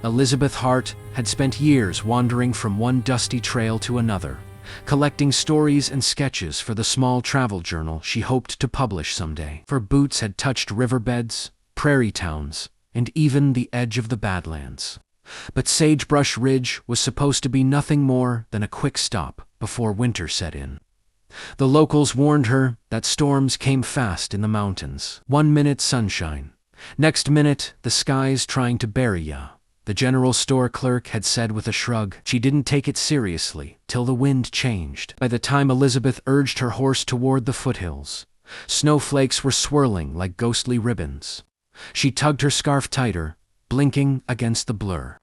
Elizabeth Hart had spent years wandering from one dusty trail to another, collecting stories and sketches for the small travel journal she hoped to publish someday. Her boots had touched riverbeds, prairie towns, and even the edge of the Badlands. But Sagebrush Ridge was supposed to be nothing more than a quick stop before winter set in. The locals warned her that storms came fast in the mountains. 1 minute sunshine, next minute the sky's trying to bury ya, the general store clerk had said with a shrug. She didn't take it seriously till the wind changed. By the time Elizabeth urged her horse toward the foothills, snowflakes were swirling like ghostly ribbons. She tugged her scarf tighter, blinking against the blur.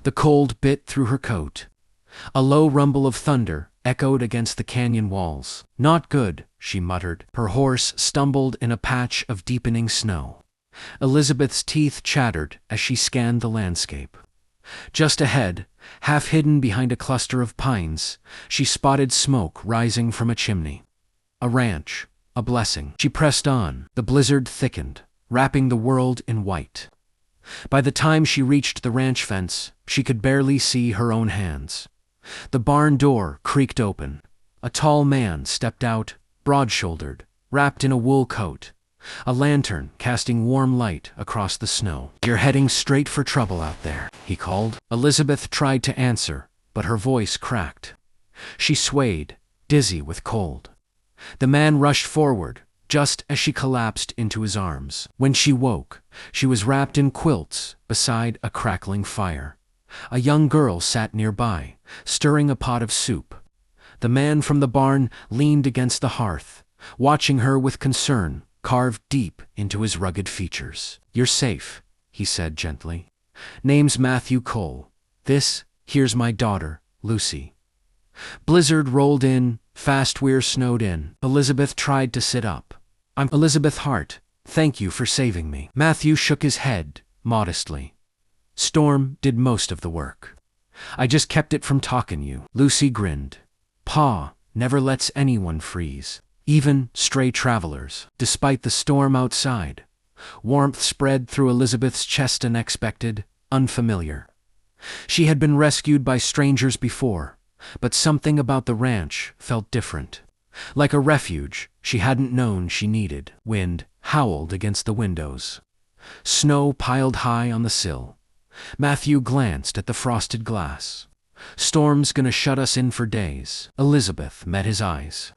The cold bit through her coat. A low rumble of thunder echoed against the canyon walls. "Not good," she muttered. Her horse stumbled in a patch of deepening snow. Elizabeth's teeth chattered as she scanned the landscape. Just ahead, half hidden behind a cluster of pines, she spotted smoke rising from a chimney. A ranch, a blessing. She pressed on. The blizzard thickened, wrapping the world in white. By the time she reached the ranch fence, she could barely see her own hands. The barn door creaked open. A tall man stepped out, broad-shouldered, wrapped in a wool coat, a lantern casting warm light across the snow. "You're heading straight for trouble out there," he called. Elizabeth tried to answer, but her voice cracked. She swayed, dizzy with cold. The man rushed forward, just as she collapsed into his arms. When she woke, she was wrapped in quilts beside a crackling fire. A young girl sat nearby, stirring a pot of soup. The man from the barn leaned against the hearth, watching her with concern carved deep into his rugged features. "You're safe," he said gently. "Name's Mathew Cole. Here's my daughter, Lucy." Blizzard rolled in, fast we're snowed in. Elizabeth tried to sit up. "I'm Elizabeth Hart. Thank you for saving me." Mathew shook his head, modestly. "Storm did most of the work. I just kept it from talking you." Lucy grinned. "Pa never lets anyone freeze, even stray travelers." Despite the storm outside, warmth spread through Elizabeth's chest, unexpected, unfamiliar. She had been rescued by strangers before, but something about the ranch felt different. Like a refuge she hadn't known she needed. Wind howled against the windows. Snow piled high on the sill. Mathew glanced at the frosted glass. "Storm's gonna shut us in for days." Elizabeth met his eyes.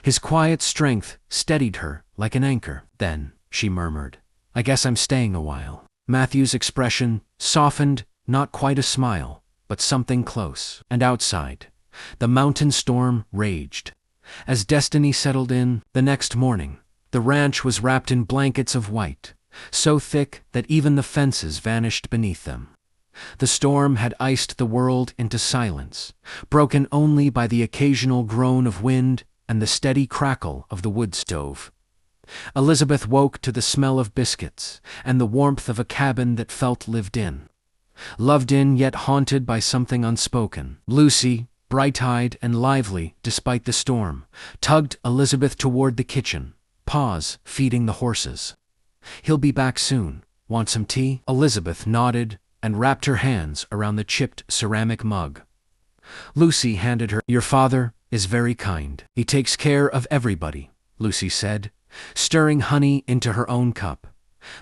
His quiet strength steadied her like an anchor. "Then," she murmured, "I guess I'm staying a while." Mathew's expression softened, not quite a smile, but something close. And outside, the mountain storm raged. As destiny settled in, the next morning, the ranch was wrapped in blankets of white, so thick that even the fences vanished beneath them. The storm had iced the world into silence, broken only by the occasional groan of wind and the steady crackle of the wood stove. Elizabeth woke to the smell of biscuits and the warmth of a cabin that felt lived in. Loved in, yet haunted by something unspoken. Lucy, bright-eyed and lively despite the storm, tugged Elizabeth toward the kitchen, paws feeding the horses. "He'll be back soon. Want some tea?" Elizabeth nodded and wrapped her hands around the chipped ceramic mug. Lucy handed her. "Your father is very kind. He takes care of everybody," Lucy said, stirring honey into her own cup.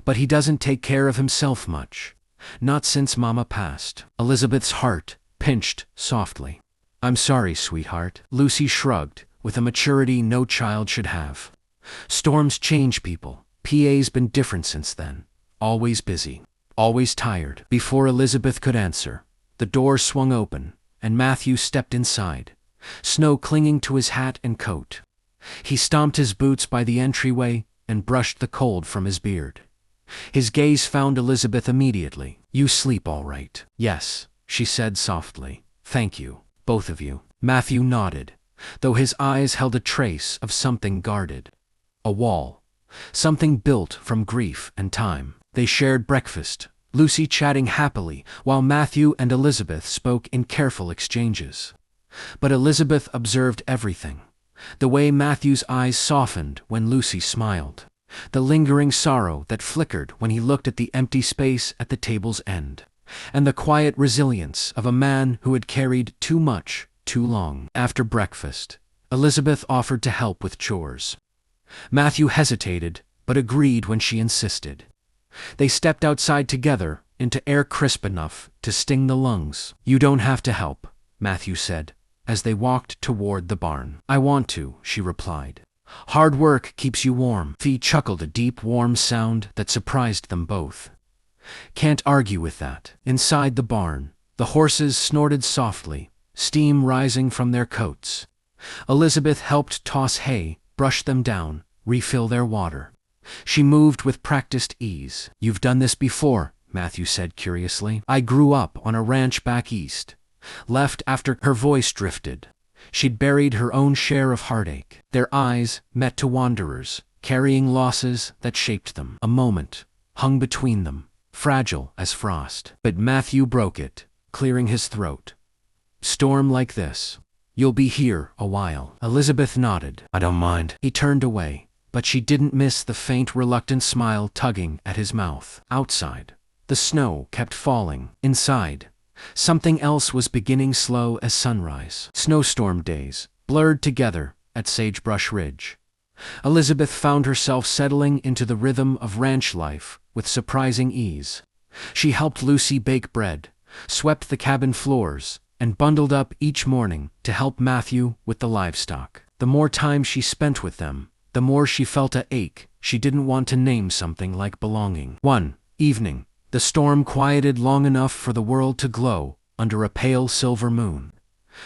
"But he doesn't take care of himself much. Not since Mama passed." Elizabeth's heart pinched softly. "I'm sorry, sweetheart." Lucy shrugged, with a maturity no child should have. "Storms change people. PA's been different since then. Always busy. Always tired." Before Elizabeth could answer, the door swung open, and Mathew stepped inside, snow clinging to his hat and coat. He stomped his boots by the entryway and brushed the cold from his beard. His gaze found Elizabeth immediately. "You sleep all right?" "Yes," she said softly. "Thank you, both of you." Mathew nodded, though his eyes held a trace of something guarded. A wall. Something built from grief and time. They shared breakfast, Lucy chatting happily while Mathew and Elizabeth spoke in careful exchanges. But Elizabeth observed everything. The way Mathew's eyes softened when Lucy smiled. The lingering sorrow that flickered when he looked at the empty space at the table's end. and the quiet resilience of a man who had carried too much, too long. After breakfast, Elizabeth offered to help with chores. Mathew hesitated, but agreed when she insisted. They stepped outside together, into air crisp enough to sting the lungs. "You don't have to help," Mathew said, as they walked toward the barn. "I want to," she replied. "Hard work keeps you warm." Fee chuckled, a deep, warm sound that surprised them both. "Can't argue with that." Inside the barn, the horses snorted softly, steam rising from their coats. Elizabeth helped toss hay, brush them down, refill their water. She moved with practiced ease. "You've done this before," Mathew said curiously. "I grew up on a ranch back east. Left after." Her voice drifted. She'd buried her own share of heartache. Their eyes met to wanderers, carrying losses that shaped them. A moment hung between them, fragile as frost. But Mathew broke it, clearing his throat. "Storm like this. You'll be here a while." Elizabeth nodded. "I don't mind." He turned away, but she didn't miss the faint, reluctant smile tugging at his mouth. Outside, the snow kept falling. Inside, something else was beginning, slow as sunrise. Snowstorm days, blurred together at Sagebrush Ridge. Elizabeth found herself settling into the rhythm of ranch life with surprising ease. She helped Lucy bake bread, swept the cabin floors, and bundled up each morning to help Mathew with the livestock. The more time she spent with them, the more she felt an ache she didn't want to name, something like belonging. One evening, the storm quieted long enough for the world to glow under a pale silver moon.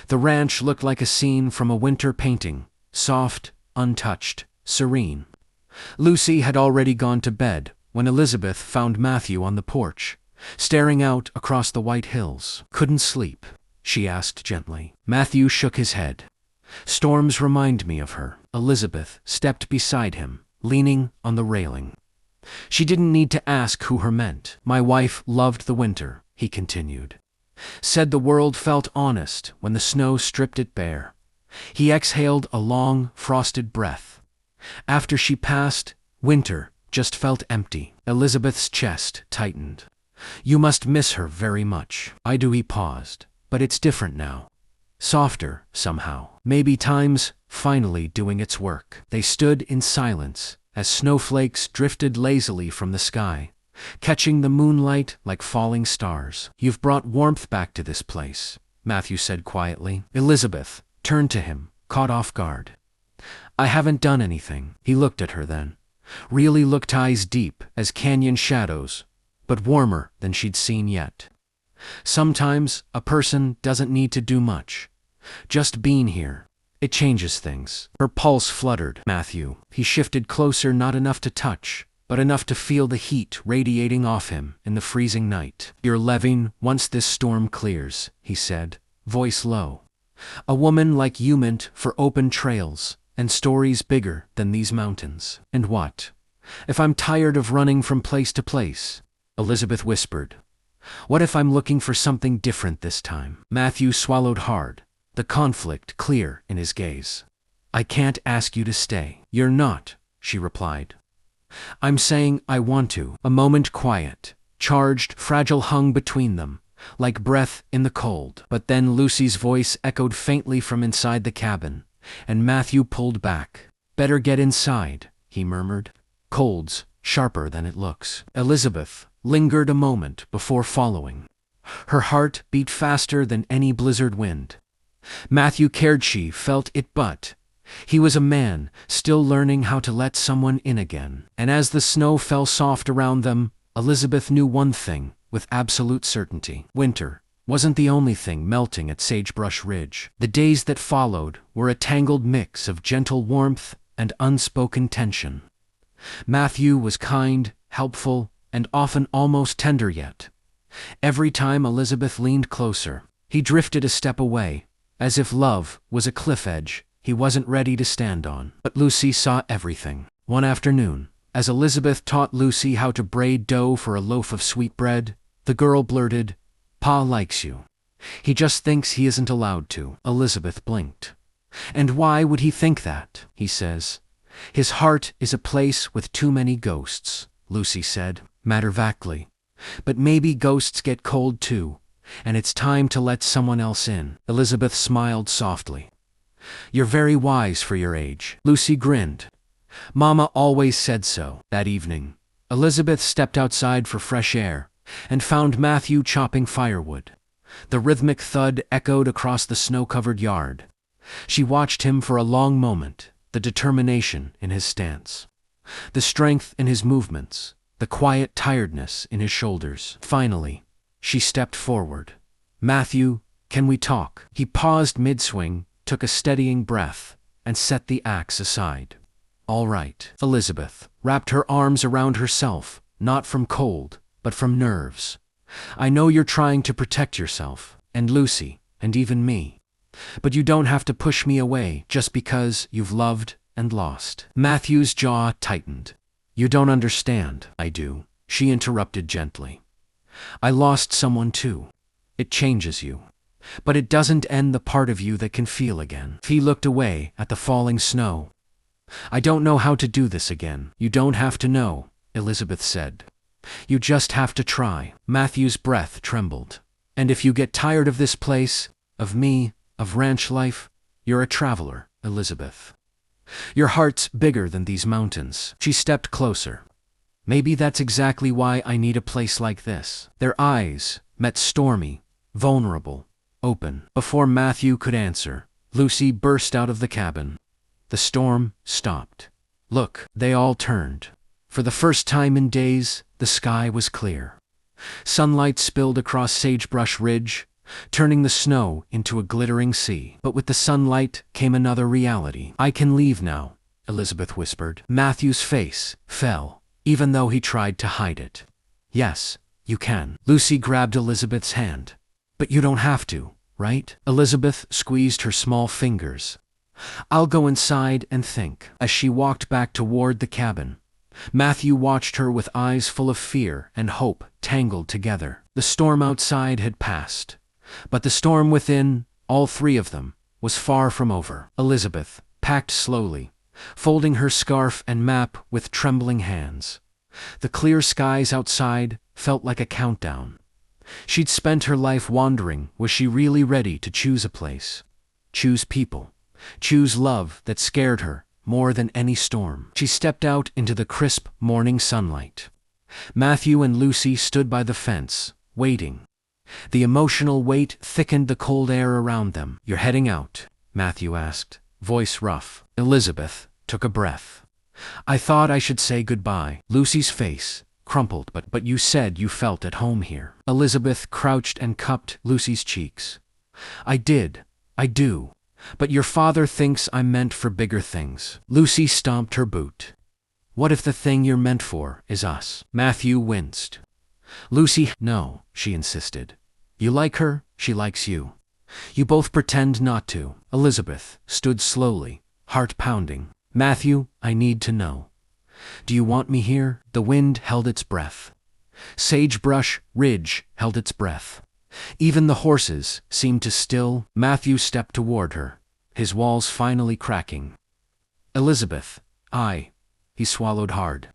The ranch looked like a scene from a winter painting, soft, untouched, serene. Lucy had already gone to bed when Elizabeth found Mathew on the porch, staring out across the white hills. "Couldn't sleep?" she asked gently. Mathew shook his head. "Storms remind me of her." Elizabeth stepped beside him, leaning on the railing. She didn't need to ask who her meant. "My wife loved the winter," he continued. "Said the world felt honest when the snow stripped it bare." He exhaled a long, frosted breath. "After she passed, winter just felt empty." Elizabeth's chest tightened. "You must miss her very much." "I do." He paused. "But it's different now. Softer, somehow. Maybe time's finally doing its work." They stood in silence as snowflakes drifted lazily from the sky, catching the moonlight like falling stars. "You've brought warmth back to this place," Mathew said quietly. Elizabeth turned to him, caught off guard. "I haven't done anything." He looked at her then. Really looked, eyes deep as canyon shadows, but warmer than she'd seen yet. "Sometimes a person doesn't need to do much. Just being here, it changes things." Her pulse fluttered. "Mathew." He shifted closer, not enough to touch, but enough to feel the heat radiating off him in the freezing night. "You're leaving once this storm clears," he said, voice low. "A woman like you meant for open trails and stories bigger than these mountains." "And what if I'm tired of running from place to place?" Elizabeth whispered. "What if I'm looking for something different this time?" Mathew swallowed hard, the conflict clear in his gaze. "I can't ask you to stay." "You're not," she replied. "I'm saying I want to." A moment quiet, charged, fragile hung between them, like breath in the cold. But then Lucy's voice echoed faintly from inside the cabin, and Mathew pulled back. "Better get inside," he murmured. "Cold's sharper than it looks." Elizabeth lingered a moment before following. Her heart beat faster than any blizzard wind. Mathew cared, she felt it, but he was a man, still learning how to let someone in again. And as the snow fell soft around them, Elizabeth knew one thing with absolute certainty. Winter wasn't the only thing melting at Sagebrush Ridge. The days that followed were a tangled mix of gentle warmth and unspoken tension. Mathew was kind, helpful, and often almost tender, yet every time Elizabeth leaned closer, he drifted a step away, as if love was a cliff edge he wasn't ready to stand on. But Lucy saw everything. One afternoon, as Elizabeth taught Lucy how to braid dough for a loaf of sweetbread, the girl blurted, "Pa likes you. He just thinks he isn't allowed to." Elizabeth blinked. "And why would he think that?" "He says his heart is a place with too many ghosts," Lucy said, matter-of-factly. But maybe ghosts get cold too, and it's time to let someone else in. Elizabeth smiled softly. You're very wise for your age. Lucy grinned. Mama always said so. That evening, Elizabeth stepped outside for fresh air and found Mathew chopping firewood. The rhythmic thud echoed across the snow-covered yard. She watched him for a long moment, the determination in his stance, the strength in his movements, the quiet tiredness in his shoulders. Finally, she stepped forward. Mathew, can we talk? He paused mid-swing, took a steadying breath, and set the axe aside. All right. Elizabeth wrapped her arms around herself, not from cold, but from nerves. I know you're trying to protect yourself, and Lucy, and even me. But you don't have to push me away just because you've loved and lost. Mathew's jaw tightened. You don't understand. I do, she interrupted gently. I lost someone too. It changes you. But it doesn't end the part of you that can feel again. He looked away at the falling snow. I don't know how to do this again. You don't have to know, Elizabeth said. You just have to try. Mathew's breath trembled. And if you get tired of this place, of me, of ranch life, you're a traveler, Elizabeth. Your heart's bigger than these mountains. She stepped closer. Maybe that's exactly why I need a place like this. Their eyes met stormy, vulnerable, open. Before Mathew could answer, Lucy burst out of the cabin. The storm stopped. Look, they all turned. For the first time in days, the sky was clear. Sunlight spilled across Sagebrush Ridge, turning the snow into a glittering sea. But with the sunlight came another reality. I can leave now, Elizabeth whispered. Mathew's face fell, even though he tried to hide it. Yes, you can. Lucy grabbed Elizabeth's hand. But you don't have to, right? Elizabeth squeezed her small fingers. I'll go inside and think. As she walked back toward the cabin, Mathew watched her with eyes full of fear and hope tangled together. The storm outside had passed, but the storm within, all three of them, was far from over. Elizabeth packed slowly, folding her scarf and map with trembling hands. The clear skies outside felt like a countdown. She'd spent her life wandering. Was she really ready to choose a place? Choose people? Choose love that scared her more than any storm? She stepped out into the crisp morning sunlight. Mathew and Lucy stood by the fence, waiting. The emotional weight thickened the cold air around them. You're heading out? Mathew asked, voice rough. Elizabeth took a breath. I thought I should say goodbye. Lucy's face crumpled. But you said you felt at home here. Elizabeth crouched and cupped Lucy's cheeks. I did. I do. But your father thinks I'm meant for bigger things. Lucy stomped her boot. What if the thing you're meant for is us? Mathew winced. Lucy, no, she insisted. You like her, she likes you. You both pretend not to. Elizabeth stood slowly, heart pounding. Mathew, I need to know. Do you want me here? The wind held its breath. Sagebrush Ridge held its breath. Even the horses seemed to still. Mathew stepped toward her, his walls finally cracking. Elizabeth, he swallowed hard.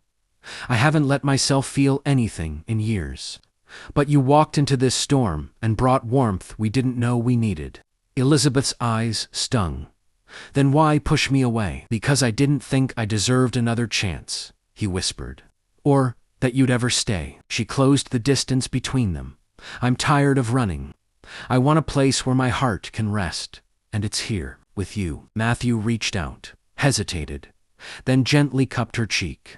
I haven't let myself feel anything in years. But you walked into this storm and brought warmth we didn't know we needed. Elizabeth's eyes stung. Then why push me away? Because I didn't think I deserved another chance, he whispered. Or that you'd ever stay. She closed the distance between them. I'm tired of running. I want a place where my heart can rest, and it's here, with you. Mathew reached out, hesitated, then gently cupped her cheek.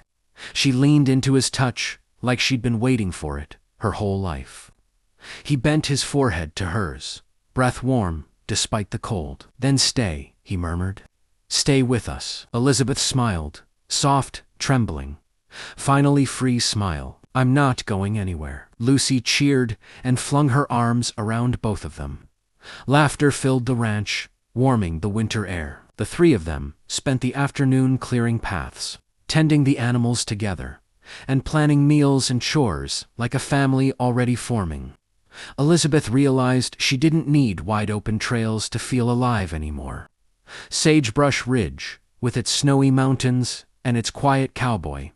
She leaned into his touch like she'd been waiting for it her whole life. He bent his forehead to hers, breath warm despite the cold. Then stay, he murmured. Stay with us. Elizabeth smiled, soft, trembling. Finally free smile. I'm not going anywhere. Lucy cheered and flung her arms around both of them. Laughter filled the ranch, warming the winter air. The three of them spent the afternoon clearing paths, tending the animals together, and planning meals and chores like a family already forming. Elizabeth realized she didn't need wide-open trails to feel alive anymore. Sagebrush Ridge, with its snowy mountains and its quiet cowboy,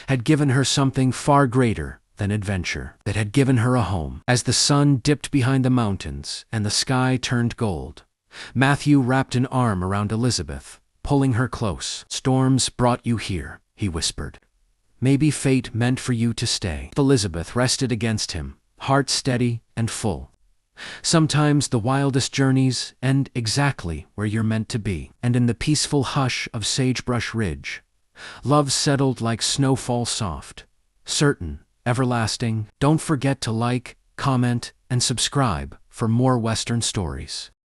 had given her something far greater than adventure that had given her a home. As the sun dipped behind the mountains and the sky turned gold, Mathew wrapped an arm around Elizabeth, pulling her close. "Storms brought you here," he whispered. "Maybe fate meant for you to stay." Elizabeth rested against him, heart steady and full. "Sometimes the wildest journeys end exactly where you're meant to be." And in the peaceful hush of Sagebrush Ridge, love settled like snowfall soft, certain, everlasting. Don't forget to like, comment, and subscribe for more Western stories.